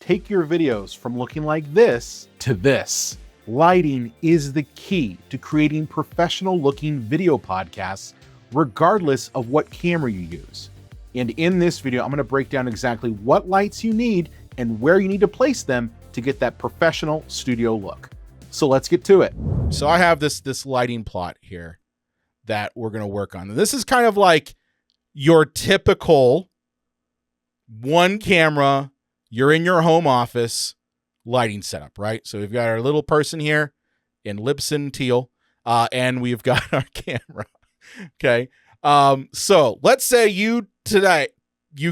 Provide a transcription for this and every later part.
take your videos from looking like this to this. Lighting is the key to creating professional looking video podcasts, regardless of what camera you use. And in this video, I'm going to break down exactly what lights you need and where you need to place them to get that professional studio look. So let's get to it. So I have this lighting plot here that we're going to work on. And this is kind of like your typical one camera, you're in your home office lighting setup, right? So we've got our little person here in Libsyn teal, and we've got our camera. Okay. So let's say you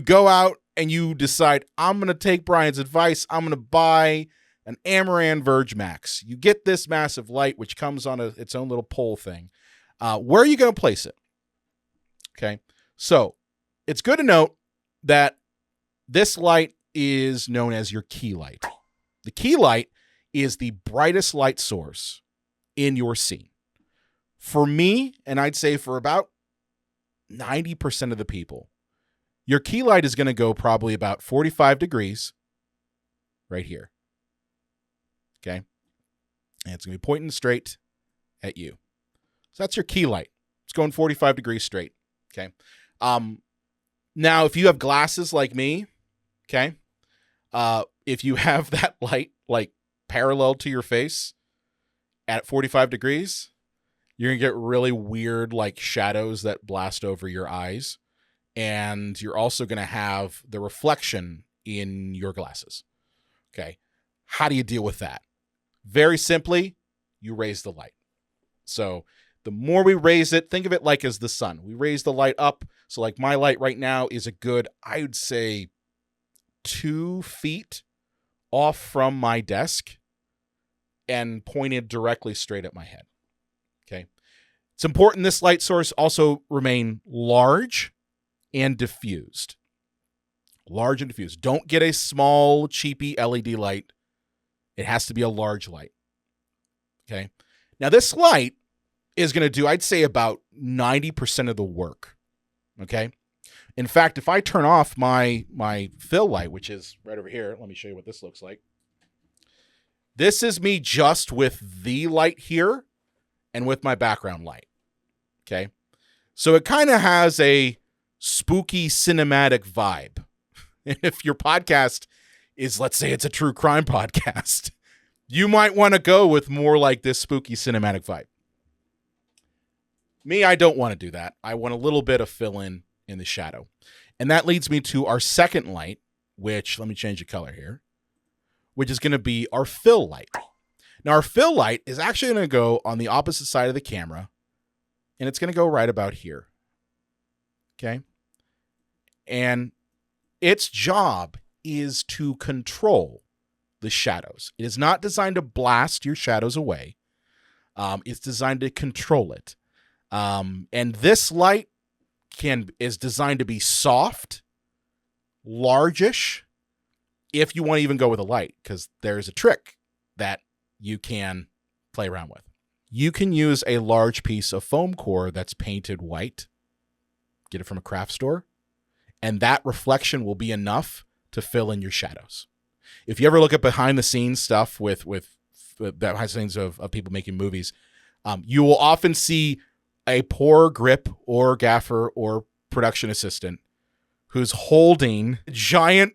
go out and you decide, I'm going to take Brian's advice. I'm going to buy an Amaran Verge Max. You get this massive light, which comes on its own little pole thing. Where are you going to place it? Okay. So it's good to note that this light is known as your key light. The key light is the brightest light source in your scene. For me, and I'd say for about 90% of the people, your key light is going to go probably about 45 degrees right here. Okay. And it's going to be pointing straight at you. So that's your key light. It's going 45 degrees straight. Okay. Now, if you have glasses like me, okay, if you have that light like parallel to your face at 45 degrees, you're going to get really weird like shadows that blast over your eyes. And you're also going to have the reflection in your glasses. Okay. How do you deal with that? Very simply, you raise the light. So the more we raise it, think of it like as the sun. We raise the light up. So like my light right now is a good, I would say 2 feet off from my desk and pointed directly straight at my head. Okay. It's important this light source also remain large and diffused. Large and diffused. Don't get a small, cheapy LED light. It has to be a large light. Okay. Now this light is going to do, I'd say, about 90% of the work. Okay. In fact, if I turn off my fill light, which is right over here, let me show you what this looks like. This is me just with the light here and with my background light. Okay. So it kind of has a spooky cinematic vibe. And if your podcast is, let's say it's a true crime podcast, you might want to go with more like this spooky cinematic vibe. Me, I don't want to do that. I want a little bit of fill in the shadow. And that leads me to our second light, which, let me change the color here, which is going to be our fill light. Now, our fill light is actually going to go on the opposite side of the camera, and it's going to go right about here. Okay? And its job is to control the shadows. It is not designed to blast your shadows away. It's designed to control it. And this light is designed to be soft, largish, if you want to even go with a light, because there's a trick that you can play around with. You can use a large piece of foam core that's painted white, get it from a craft store, and that reflection will be enough to fill in your shadows. If you ever look at behind the scenes stuff with behind the scenes of people making movies, you will often see a poor grip or gaffer or production assistant who's holding a giant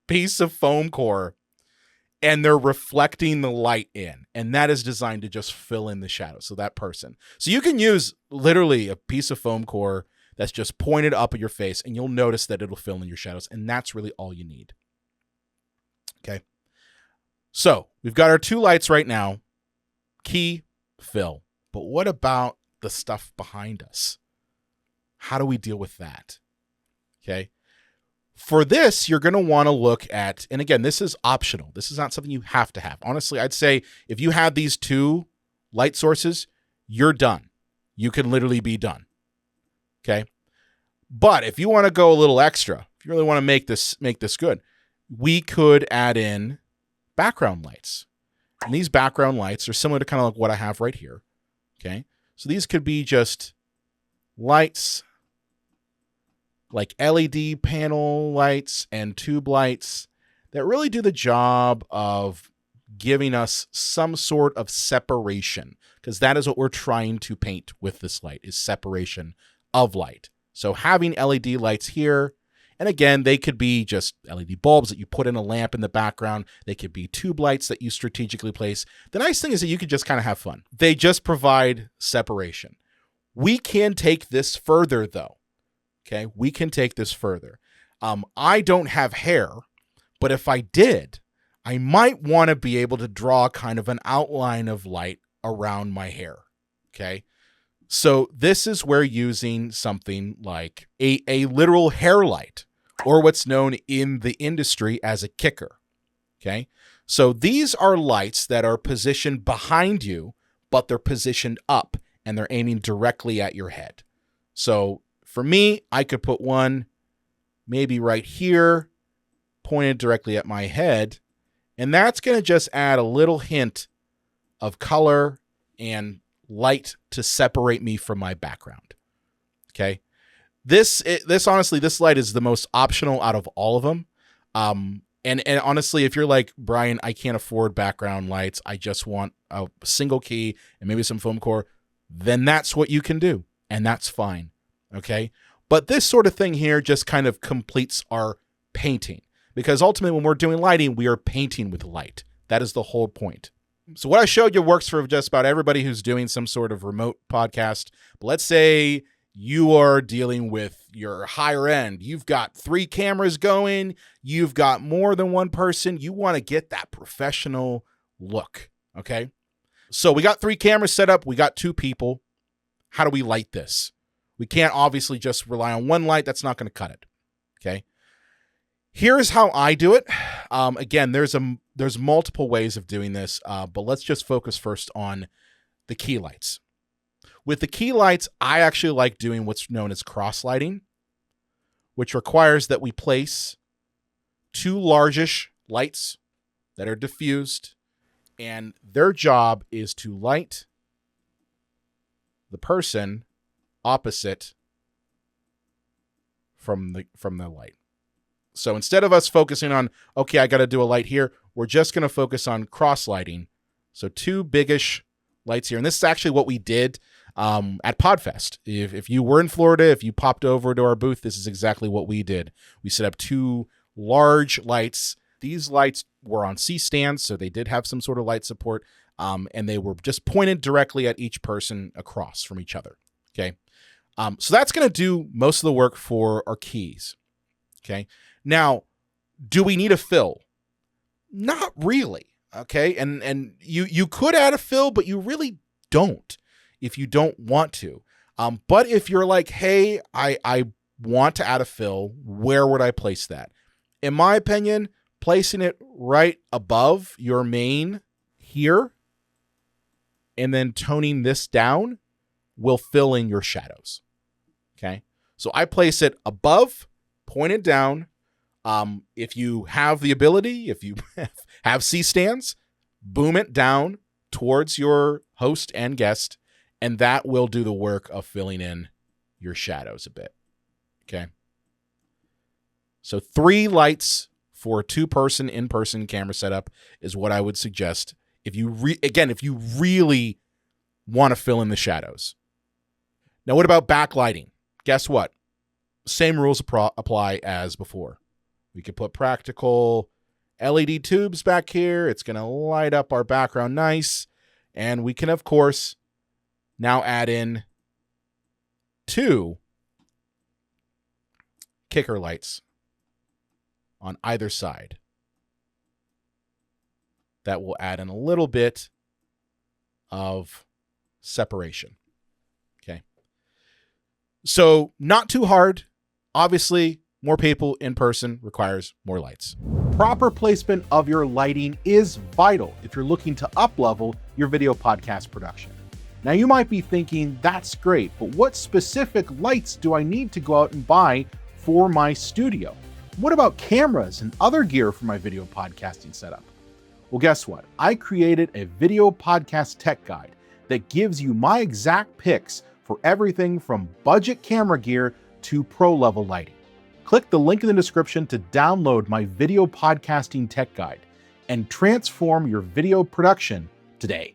piece of foam core and they're reflecting the light in. And that is designed to just fill in the shadow. So that person. So you can use literally a piece of foam core that's just pointed up at your face and you'll notice that it'll fill in your shadows. And that's really all you need. Okay. So we've got our 2 lights right now. Key, fill. But what about the stuff behind us? How do we deal with that? Okay. For this, you're going to want to look at, and again, this is optional. This is not something you have to have. Honestly, I'd say if you have these 2 light sources, you're done. You can literally be done. Okay. But if you want to go a little extra, if you really want to make this good, we could add in background lights. And these background lights are similar to kind of like what I have right here. Okay. So these could be just lights, like LED panel lights and tube lights that really do the job of giving us some sort of separation, because that is what we're trying to paint with this light, is separation of light. So having LED lights here, and again, they could be just LED bulbs that you put in a lamp in the background. They could be tube lights that you strategically place. The nice thing is that you could just kind of have fun. They just provide separation. We can take this further though. Okay, we can take this further. I don't have hair, but if I did, I might want to be able to draw kind of an outline of light around my hair. Okay. So this is where using something like a literal hair light, or what's known in the industry as a kicker. Okay. So these are lights that are positioned behind you, but they're positioned up and they're aiming directly at your head. So for me, I could put one maybe right here, pointed directly at my head. And that's going to just add a little hint of color and light to separate me from my background. Okay. This honestly, this light is the most optional out of all of them. And honestly, if you're like, Brian, I can't afford background lights, I just want a single key and maybe some foam core, then that's what you can do. And that's fine. Okay. But this sort of thing here just kind of completes our painting, because ultimately when we're doing lighting, we are painting with light. That is the whole point. So what I showed you works for just about everybody who's doing some sort of remote podcast. But let's say you are dealing with your higher end. You've got 3 cameras going. You've got more than one person. You want to get that professional look. Okay. So we got 3 cameras set up. We got 2 people. How do we light this? We can't obviously just rely on one light. That's not going to cut it. Okay. Here's how I do it. Again, there's multiple ways of doing this, but let's just focus first on the key lights. With the key lights, I actually like doing what's known as cross lighting, which requires that we place 2 largish lights that are diffused, and their job is to light the person opposite from the light. So instead of us focusing on, okay, I got to do a light here, we're just going to focus on cross lighting. So 2 biggish lights here. And this is actually what we did at Podfest. If you were in Florida, if you popped over to our booth, this is exactly what we did. We set up 2 large lights. These lights were on C-stands, so they did have some sort of light support, and they were just pointed directly at each person across from each other. Okay. So that's going to do most of the work for our keys. Okay. Now, do we need a fill? Not really. Okay. And you could add a fill, but you really don't if you don't want to. But if you're like, hey, I want to add a fill, where would I place that? In my opinion, placing it right above your main here and then toning this down will fill in your shadows. Okay. So I place it above, pointed down. If you have the ability, if you have C-stands, boom it down towards your host and guest, and that will do the work of filling in your shadows a bit. Okay. So 3 lights for a 2-person in-person camera setup is what I would suggest if you really want to fill in the shadows. Now, what about backlighting? Guess what? Same rules apply as before. We could put practical LED tubes back here. It's going to light up our background nice. And we can, of course, now add in 2 kicker lights on either side. That will add in a little bit of separation. Okay. So not too hard. Obviously, more people in person requires more lights. Proper placement of your lighting is vital if you're looking to up-level your video podcast production. Now you might be thinking, that's great, but what specific lights do I need to go out and buy for my studio? What about cameras and other gear for my video podcasting setup? Well, guess what? I created a video podcast tech guide that gives you my exact picks for everything from budget camera gear to pro level lighting. Click the link in the description to download my video podcasting tech guide and transform your video production today.